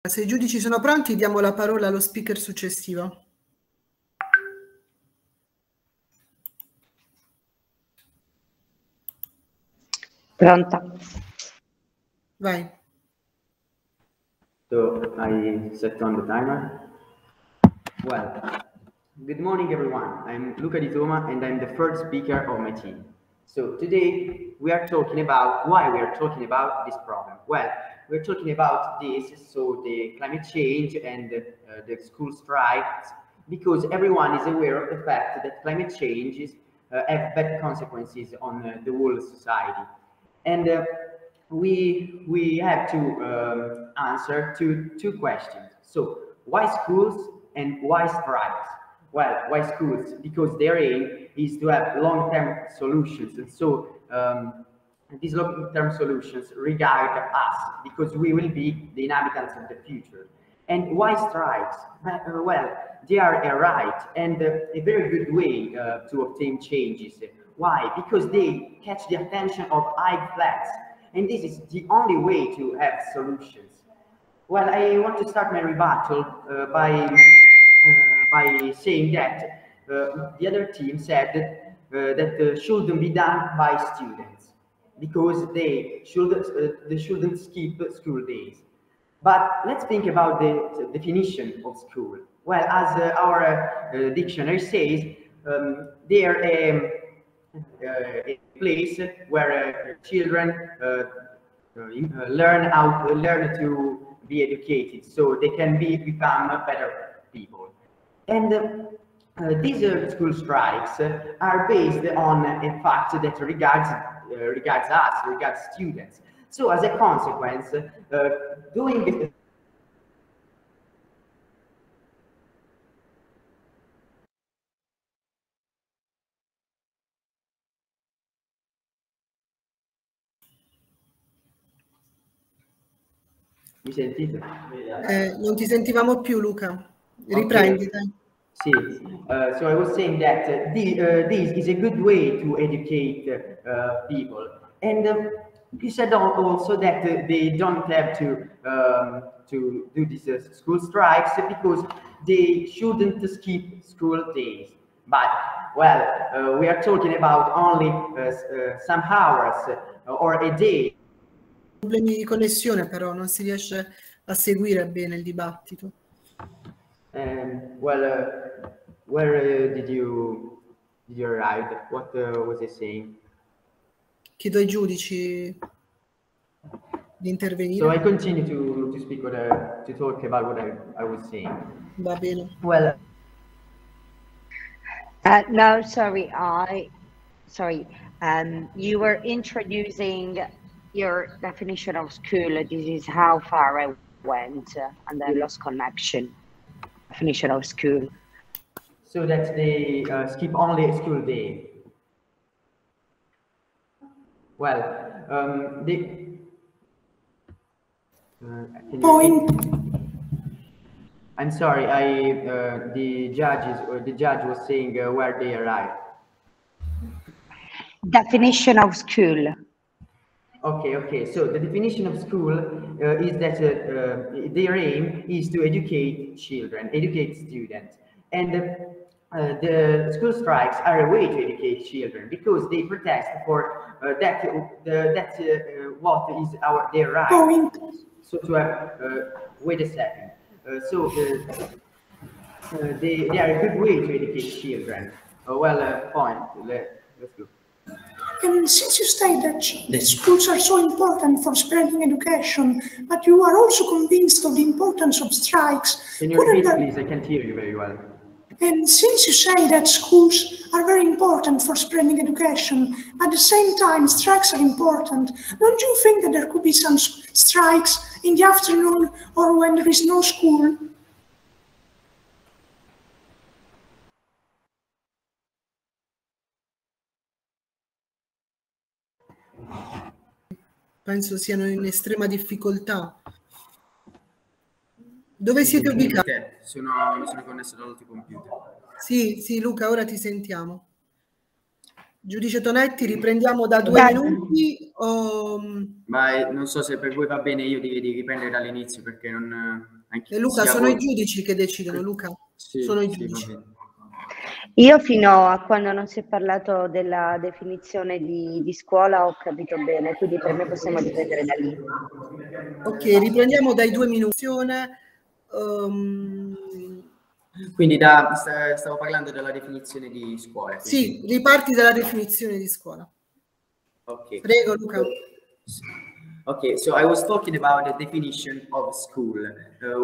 Se i giudici sono pronti, diamo la parola allo speaker successivo. Pronta. Vai. So I set on the timer. Well, good morning everyone. I'm Luca Di Toma and I'm the third speaker of my team. So today we are talking about why we are talking about this problem. Well, we're talking about this, so the climate change and the school strikes, because everyone is aware of the fact that climate changes have bad consequences on the whole society. And we have to answer two questions. So why schools and why strikes? Well, why schools? Because their aim is to have long-term solutions. And so these long-term solutions regard us, because we will be the inhabitants of the future. And why strikes? Well, they are a right and a very good way to obtain changes. Why? Because they catch the attention of high flags, and this is the only way to have solutions. Well, I want to start my rebuttal by saying that the other team said that shouldn't be done by students because they shouldn't skip school days. But let's think about the definition of school. Well, as our dictionary says, they are a place where children learn to be educated, so they can become better people. And these school strikes are based on a fact that regards us, regards students. So as a consequence, doing this. Mi sentite? Non ti sentivamo più, Luca. Riprendi. Okay. Sì. So I was saying that this is a good way to educate people. And you said also that they don't have to do these school strikes because they shouldn't skip school days. But, well, we are talking about only some hours or a day. Problemi di connessione, però non si riesce a seguire bene il dibattito. Well, where did you arrive? What was I saying? Chiedo ai giudici di intervenire. So I continue to speak to talk about what I was saying. Va bene. Well, no, sorry. You were introducing your definition of school. This is how far I went, and I lost connection. Definition of school. So that they skip only a school day. Well, I'm sorry. The judge was saying where they arrived. Definition of school. Okay. So the definition of school is that their aim is to educate children, educate students, and the school strikes are a way to educate children because they protest for what is their right. So to have wait a second. So they are a good way to educate children. Point. Let's go. And since you state that schools are so important for spreading education, but you are also convinced of the importance of strikes. Can you repeat, please? I can't hear you very well. And since you say that schools are very important for spreading education, at the same time strikes are important, don't you think that there could be some strikes in the afternoon or when there is no school? Penso siano in estrema difficoltà. Dove siete ubicati? Mi sono connesso dall'altro computer. Sì, Luca, ora ti sentiamo. Giudice Tonetti, riprendiamo da 2 minuti Ma non so se per voi va bene, io direi di riprendere dall'inizio perché non... Luca, sono i giudici che decidono, Luca. Sì, sono i sì, giudici. Io fino a quando non si è parlato della definizione di scuola ho capito bene, quindi per me possiamo riprendere da lì. Ok, riprendiamo dai 2 minuti. Quindi stavo parlando della definizione di scuola. Quindi. Sì, riparti dalla definizione di scuola. Ok. Prego, Luca. Okay, so I was talking about the definition of school,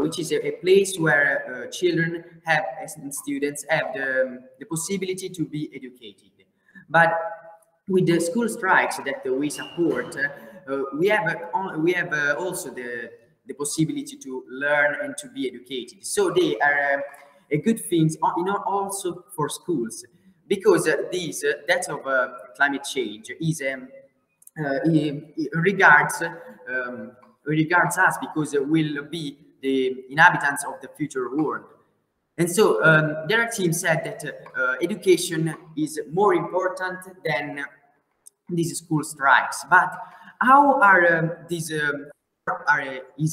which is a place where children have, and students have the possibility to be educated. But with the school strikes that we support, we have also the possibility to learn and to be educated. So they are a good thing, also for schools, because that of climate change is regards us, because we'll be the inhabitants of the future world. And so their team said that education is more important than these school strikes. But how are is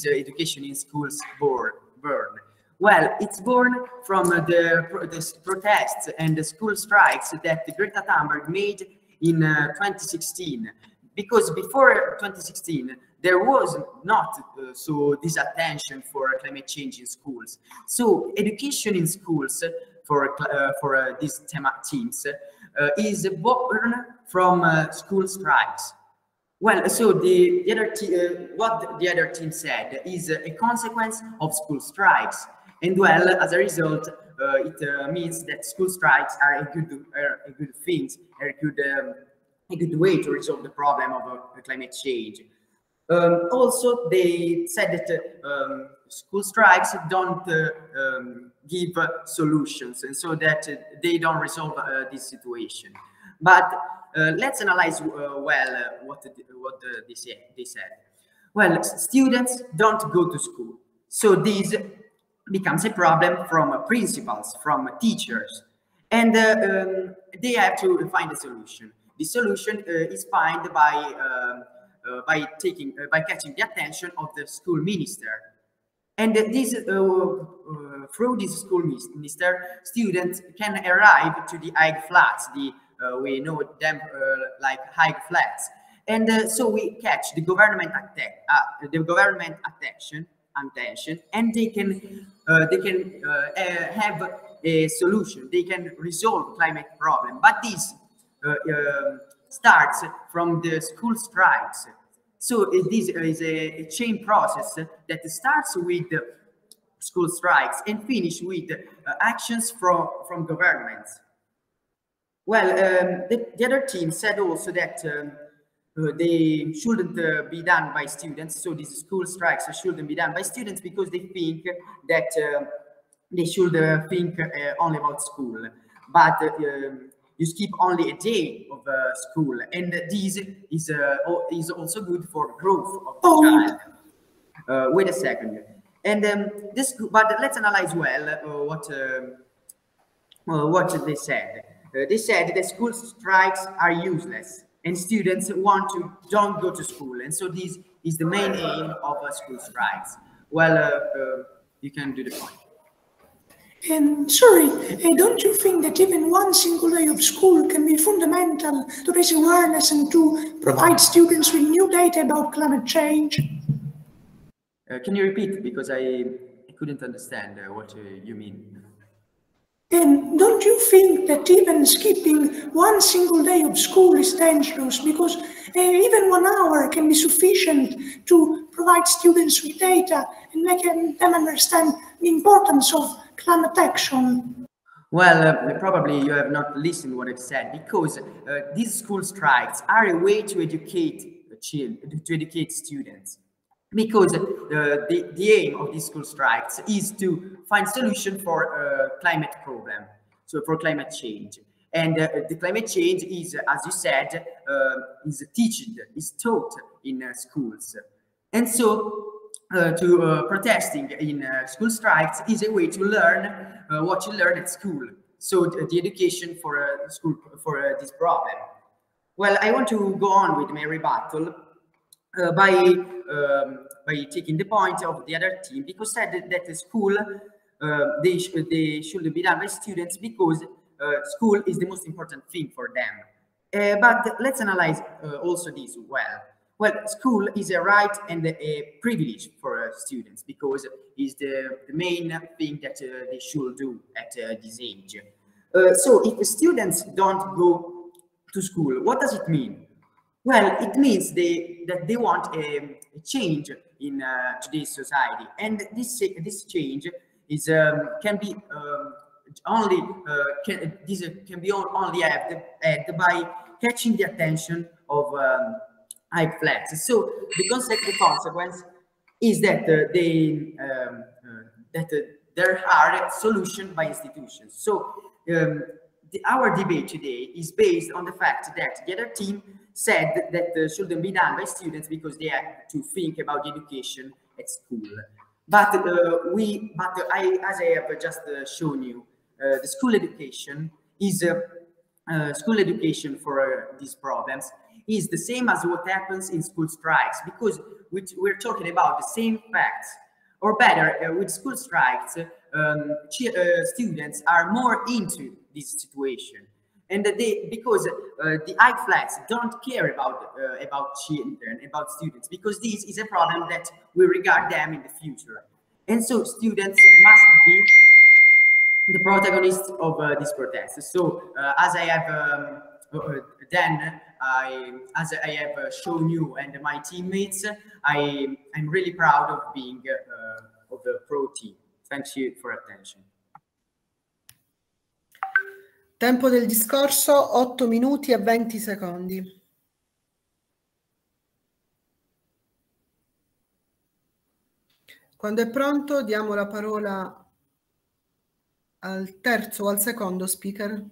education in schools born? Well, it's born from the protests and the school strikes that Greta Thunberg made in 2016. Because before 2016, there was not so this attention for climate change in schools. So education in schools for these teams is born from school strikes. Well, so what the other team said is a consequence of school strikes, and well, as a result, it means that school strikes are a good thing, a good way to resolve the problem of climate change. Also, they said that school strikes don't give solutions, and so that they don't resolve this situation. But let's analyze what they said. Well, students don't go to school, so this becomes a problem from principals, from teachers, and they have to find a solution. The solution is found by catching the attention of the school minister, and this through this school minister, students can arrive to the high flats. We know them like high flats, and so we catch the government attention, and they can have a solution. They can resolve climate problem, but this starts from the school strikes. So this is a chain process that starts with school strikes and finish with actions from governments. Well, the other team said also that they shouldn't be done by students. So these school strikes shouldn't be done by students because they think that they should think only about school. But you skip only a day of school, and this is also good for growth of the child. Wait a second, and but let's analyze well what they said. They said that school strikes are useless, and students don't go to school, and so this is the main aim of school strikes. Well, you can do the point. And sorry, don't you think that even one single day of school can be fundamental to raise awareness and to provide students with new data about climate change? Can you repeat, because I couldn't understand what you mean? And don't you think that even skipping one single day of school is dangerous, because even 1 hour can be sufficient to provide students with data and make them understand the importance of climate action? Well, probably you have not listened to what I've said, because these school strikes are a way to educate students. Because the aim of these school strikes is to find solution for climate problem, so for climate change. And the climate change is, as you said, is taught in schools. And so protesting in school strikes is a way to learn what you learn at school. So the education for school for this problem. Well, I want to go on with my rebuttal by taking the point of the other team, because said that the school they should be done by students because school is the most important thing for them. But let's analyze also this well. Well, school is a right and a privilege for students because it's the main thing that they should do at this age. So if the students don't go to school, what does it mean? Well, it means that they want a change in today's society, and this change is can be only had by catching the attention of IISS. So the consequence is that there are solutions by institutions. So our debate today is based on the fact that the other team said that shouldn't be done by students because they have to think about education at school. But as I have just shown you, the school education is school education for these problems is the same as what happens in school strikes, because we're talking about the same facts, or better, with school strikes, students are more into this situation, and because the IISS don't care about children, about students, because this is a problem that will regard them in the future, and so students must be the protagonists of this protest. So as I have as I have shown you and my teammates, I'm really proud of being of the pro team. Thank you for attention. Tempo del discorso 8 minuti e 20 secondi. Quando è pronto diamo la parola al terzo o al secondo speaker.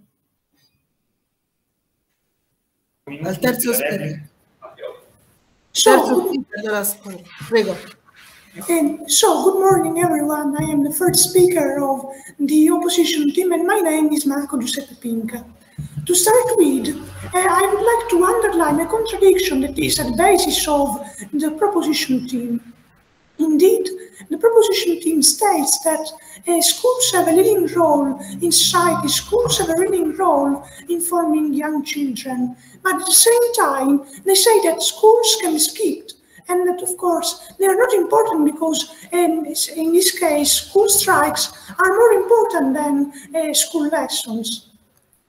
Al terzo speaker. Prego. So, good morning, everyone. I am the third speaker of the opposition team, and my name is Marco Giuseppe Pinca. To start with, I would like to underline a contradiction that is at the basis of the proposition team. Indeed, the proposition team states that schools have a leading role in society, schools have a leading role in forming young children, but at the same time, they say that schools can be skipped, and that, of course, they are not important because, in this case, school strikes are more important than school lessons.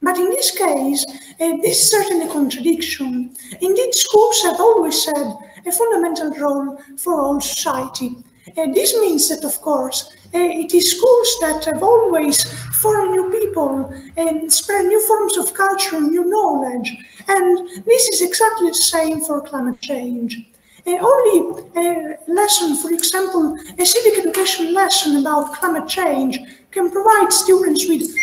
But in this case, this is certainly a contradiction. Indeed, schools have always had a fundamental role for all society. This means that, of course, it is schools that have always formed new people and spread new forms of culture, new knowledge. And this is exactly the same for climate change. Only a lesson, for example, a civic education lesson about climate change can provide students with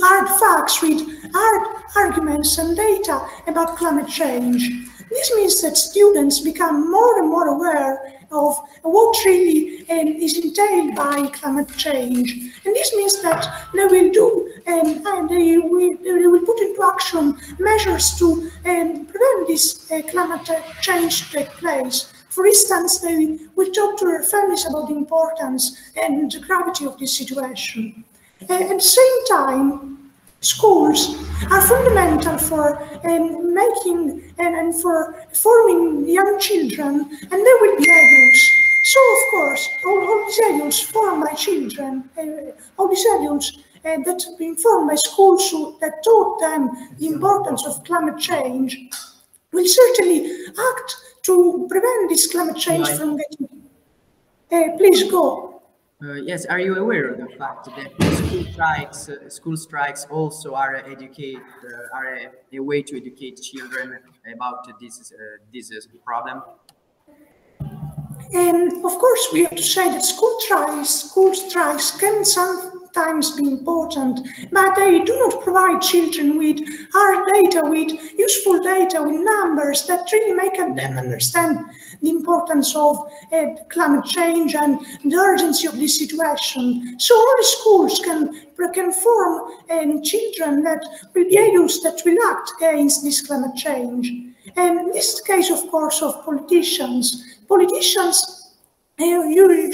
hard facts, with hard arguments and data about climate change. This means that students become more and more aware of what really is entailed by climate change. And this means that they will do and they will put into action measures to prevent this climate change to take place. For instance, they will talk to their families about the importance and the gravity of this situation. At the same time, schools are fundamental for making and for forming young children, and they will be adults. So, of course, all these adults formed by children, all these adults that have been formed by schools that taught them the importance of climate change will certainly act to prevent this climate change from getting... please go. Yes, are you aware of the fact that school strikes also are a way to educate children about this problem? And of course, we have to say that school strikes can sometimes be important, but they do not provide children with hard data, with useful data, with numbers that really make them understand the importance of climate change and the urgency of this situation. So only schools can form children that will be adults that will act against this climate change. And this is the case, of course, of politicians. Politicians you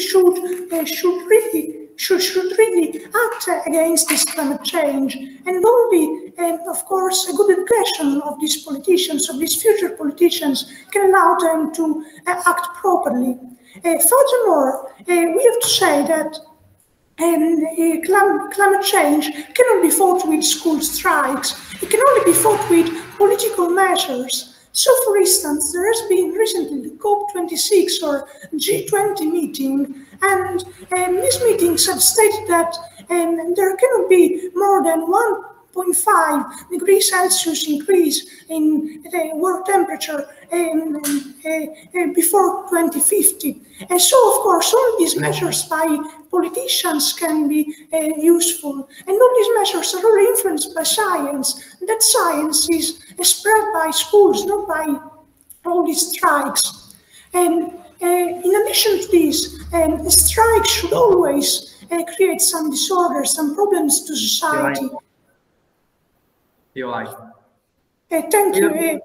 should really act against this climate change, and only, of course, a good education of these politicians, of these future politicians, can allow them to act properly. Furthermore, we have to say that climate change cannot be fought with school strikes. It can only be fought with political measures. So, for instance, there has been recently the COP26 or G20 meeting, and these meetings have stated that there cannot be more than 1.5 degrees Celsius increase in the world temperature before 2050. And so, of course, all these measures by politicians can be useful. And all these measures are all influenced by science. And that science is spread by schools, not by all these strikes. And in addition to this, strikes should always create some disorders, some problems to society. You're right. Thank you.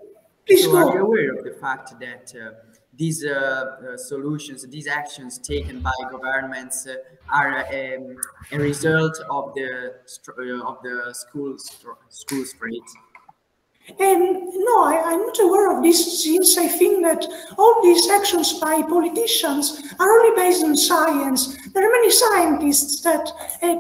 Please go. Are you aware of the fact that these solutions, these actions taken by governments are a result of the school straight? No, I'm not aware of this, since I think that all these actions by politicians are only based on science. There are many scientists that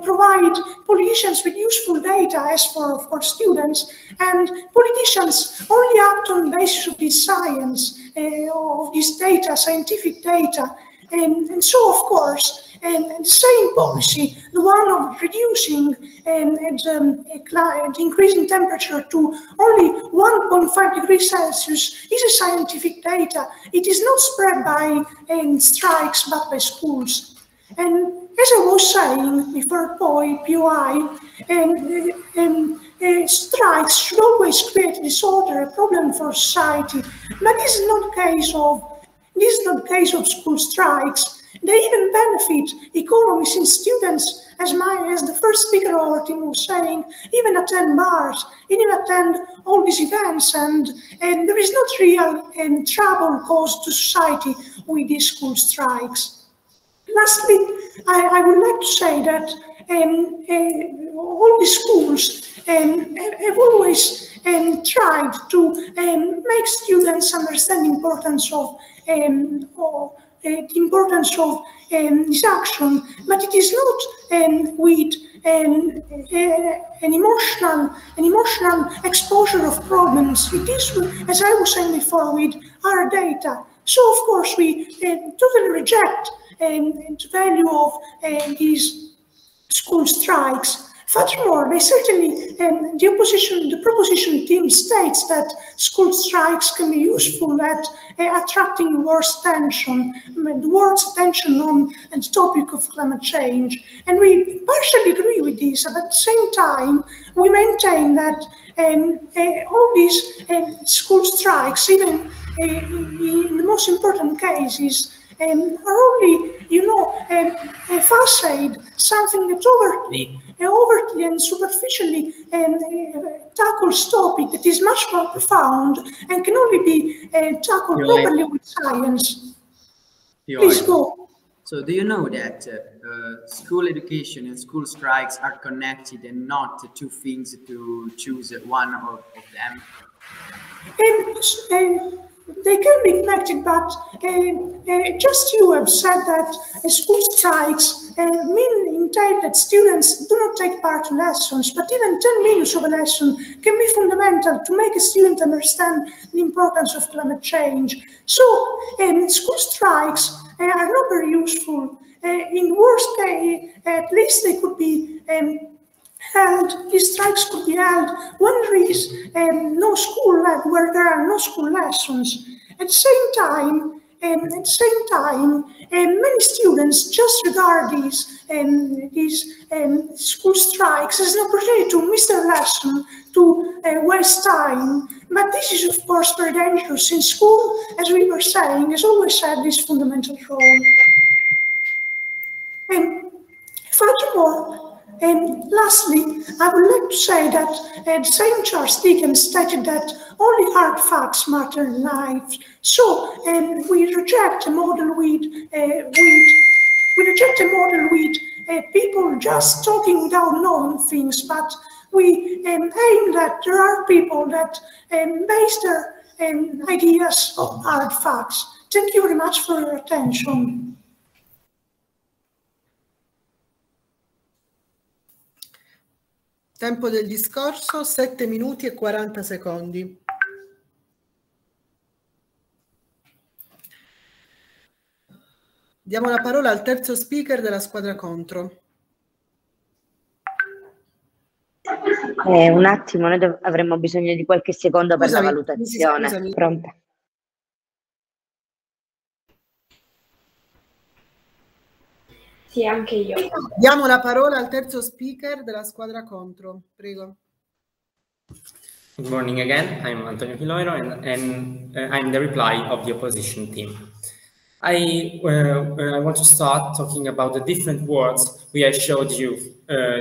provide politicians with useful data as for students, and politicians only act on the basis of this science, of this data, scientific data. And so, of course, the same policy, the one of reducing the increasing temperature to only 1.5 degrees Celsius, is a scientific data. It is not spread by strikes, but by schools. And as I was saying before, POI, strikes should always create a disorder, a problem for society. But this is not the case of school strikes. They even benefit economy, since students, as the first speaker of our team was saying, even attend bars, even attend all these events, and there is not real trouble caused to society with these school strikes. Lastly, I would like to say that all the schools have always tried to make students understand the importance of this action, but it is not with an emotional exposure of problems. It is, as I was saying before, with our data. So, of course, we totally reject the value of these school strikes. Furthermore, they certainly, the proposition team states that school strikes can be useful at attracting the world's attention on the topic of climate change. And we partially agree with this, but at the same time, we maintain that all these school strikes, even in the most important cases, are only, a facade, something that overtly and superficially tackles topic that is much more profound and can only be tackled properly with science. Please go. So do you know that school education and school strikes are connected and not two things to choose one of them? They can be connected, but just you have said that school strikes entail that students do not take part in lessons, but even 10 minutes of a lesson can be fundamental to make a student understand the importance of climate change. So school strikes are not very useful. In the worst case, at least they could be held, these strikes could be held when there is no school, where there are no school lessons. At the same time, at the same time, many students just regard these school strikes as an opportunity to miss their lesson, to waste time. But this is, of course, very dangerous, since school, as we were saying, has always had this fundamental role. Furthermore, lastly, I would like to say that St. Charles Dickens stated that only hard facts matter in life. So we reject a model with people just talking without knowing things, but we aim that there are people that base their ideas on hard facts. Thank you very much for your attention. Tempo del discorso 7 minuti e 40 secondi. Diamo la parola al terzo speaker della squadra contro. Un attimo, noi avremmo bisogno di qualche secondo per la valutazione. Scusami. Pronta? Sì, anche io. Diamo la parola al terzo speaker della squadra contro. Prego. Good morning again. I'm Antonio Piloiro, and I'm the reply of the opposition team. I want to start talking about the different words we have showed you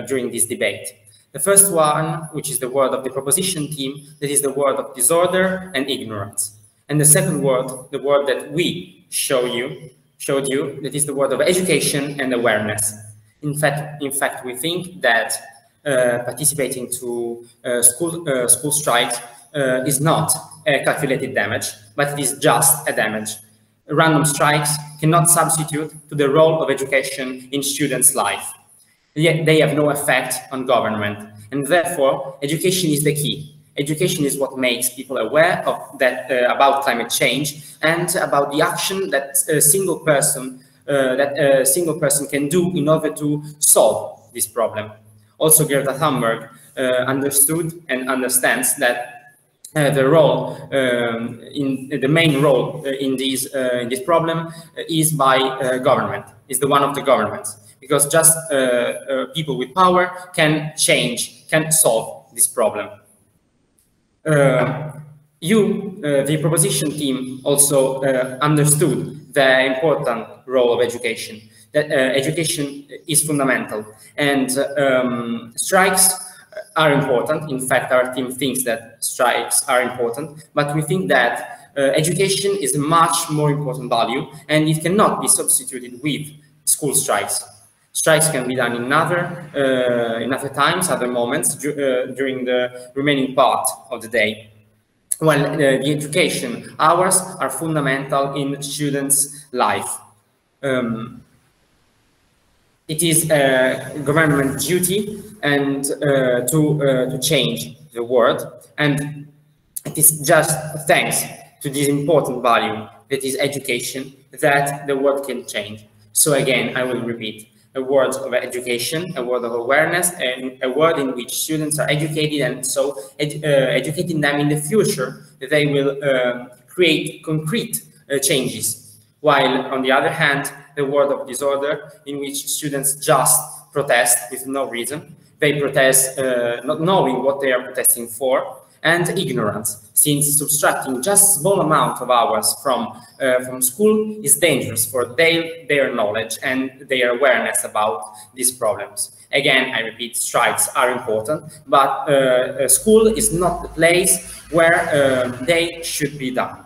during this debate. The first one, which is the word of the proposition team, that is the word of disorder and ignorance. And the second word, the word that we showed you, that is the word of education and awareness. In fact, we think that participating to school strikes is not a calculated damage, but it is just a damage. Random strikes cannot substitute to the role of education in students' life. Yet they have no effect on government, and therefore education is the key. Education is what makes people aware of that about climate change and about the action that a single person can do in order to solve this problem. Also, Greta Thunberg understood and understands that the role, the main role in this problem is by government, is the one of the governments, because just people with power can solve this problem. The proposition team also understood the important role of education, that education is fundamental, and strikes are important. In fact, our team thinks that strikes are important, but we think that education is a much more important value, and it cannot be substituted with school strikes. Strikes can be done in other times, other moments during the remaining part of the day. Well, the education hours are fundamental in students' life. It is a government duty and to change the world, and it is just thanks to this important value that is education that the world can change. So again, I will repeat: a word of education, a word of awareness, and a word in which students are educated, and so educating them in the future, they will create concrete changes. While on the other hand, the word of disorder, in which students just protest with no reason. They protest not knowing what they are protesting for, and ignorance, since subtracting just a small amount of hours from school is dangerous for their knowledge and their awareness about these problems. Again, I repeat, strikes are important, but school is not the place where they should be done.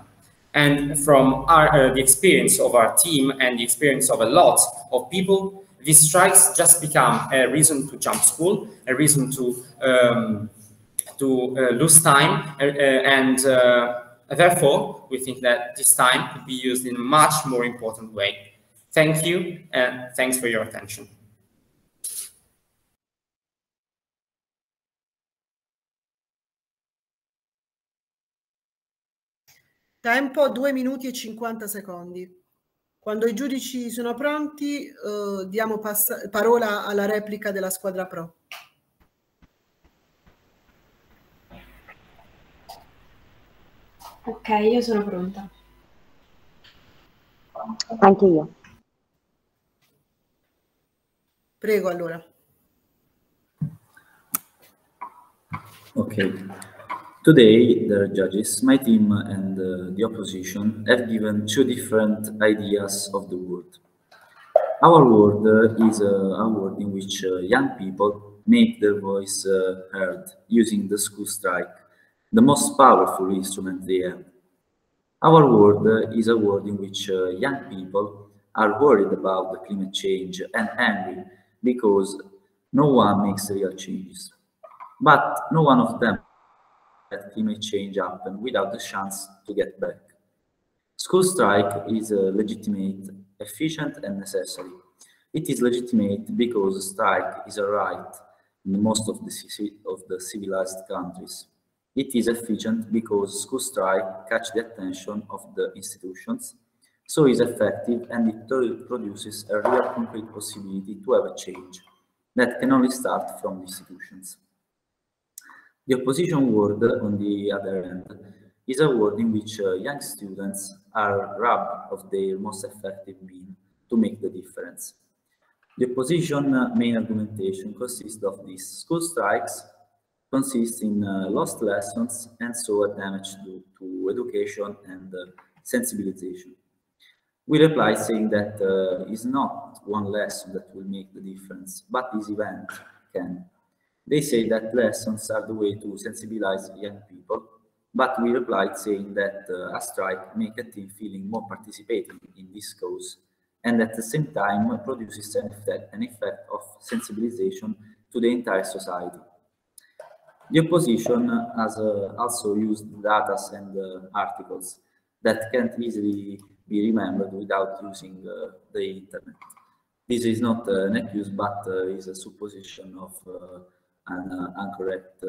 And from the experience of our team and the experience of a lot of people, these strikes just become a reason to jump school, a reason to lose time, and therefore we think that this time could be used in a much more important way. Thank you, and thanks for your attention. Tempo 2 minuti e 50 secondi. Quando i giudici sono pronti, diamo parola alla replica della squadra pro. Ok, io sono pronta. Anche io. Prego, allora. Okay. Today, the judges, my team and the opposition have given two different ideas of the world. Our world is a world in which young people make their voice heard using the school strike, the most powerful instrument they have. Our world is a world in which young people are worried about the climate change and angry because no one makes real changes. But no one of them let climate change happen without the chance to get back. School strike is legitimate, efficient and necessary. It is legitimate because strike is a right in most of the civilized countries. It is efficient because school strike catch the attention of the institutions, so is effective and it produces a real concrete possibility to have a change that can only start from the institutions. The opposition world, on the other hand, is a world in which young students are robbed of their most effective means to make the difference. The opposition main argumentation consists of these. School strikes consist in lost lessons and so a damage to education and sensibilization. We reply saying that it's not one lesson that will make the difference, but this event can. They say that lessons are the way to sensibilize young people, but we replied saying that a strike makes a team feeling more participating in this cause, and at the same time produces an effect of sensibilization to the entire society. The opposition has also used data and articles that can't easily be remembered without using the internet. This is not an accuse, but is a supposition of an incorrect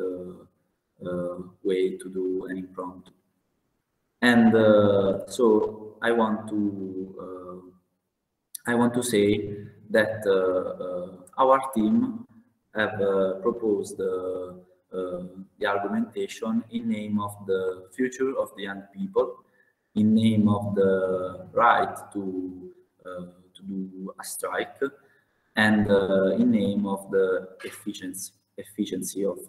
way to do an impromptu. And so I want to say that our team have proposed the argumentation in name of the future of the young people, in name of the right to do a strike, and in name of the efficiency of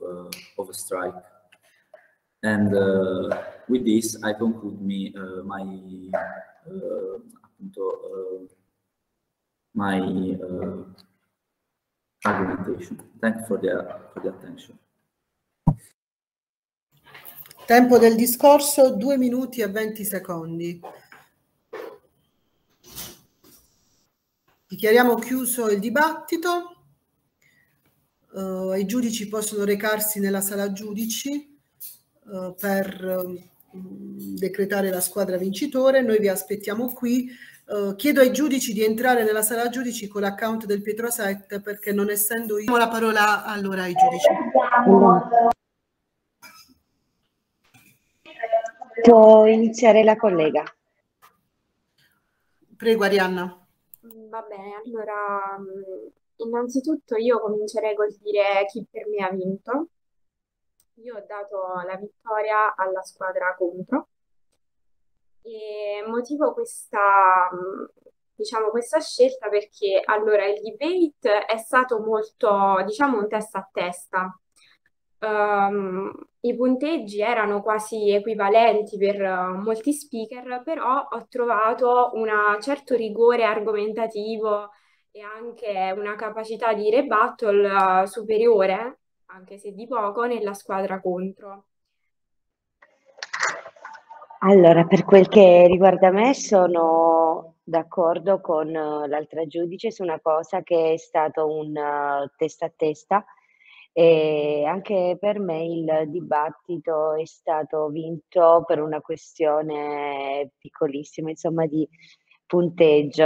a strike. And with this, I conclude my argumentation. Thank you for the attention. Tempo del discorso 2 minuti e 20 secondi. Dichiariamo chiuso il dibattito. I giudici possono recarsi nella sala giudici per decretare la squadra vincitore. Noi vi aspettiamo qui. Chiedo ai giudici di entrare nella sala giudici con l'account del Pietro Sette, perché non essendo io... La parola allora ai giudici. Può iniziare la collega. Prego, Arianna. Va bene, allora innanzitutto io comincerei col dire chi per me ha vinto. Io ho dato la vittoria alla squadra contro e motivo questa scelta perché allora il debate è stato molto, diciamo, un testa a testa. I punteggi erano quasi equivalenti per molti speaker, però ho trovato un certo rigore argomentativo e anche una capacità di rebuttal superiore, anche se di poco, nella squadra contro. Allora, per quel che riguarda me, sono d'accordo con l'altra giudice su una cosa che è stato un testa a testa. E anche per me il dibattito è stato vinto per una questione piccolissima, insomma, di punteggio.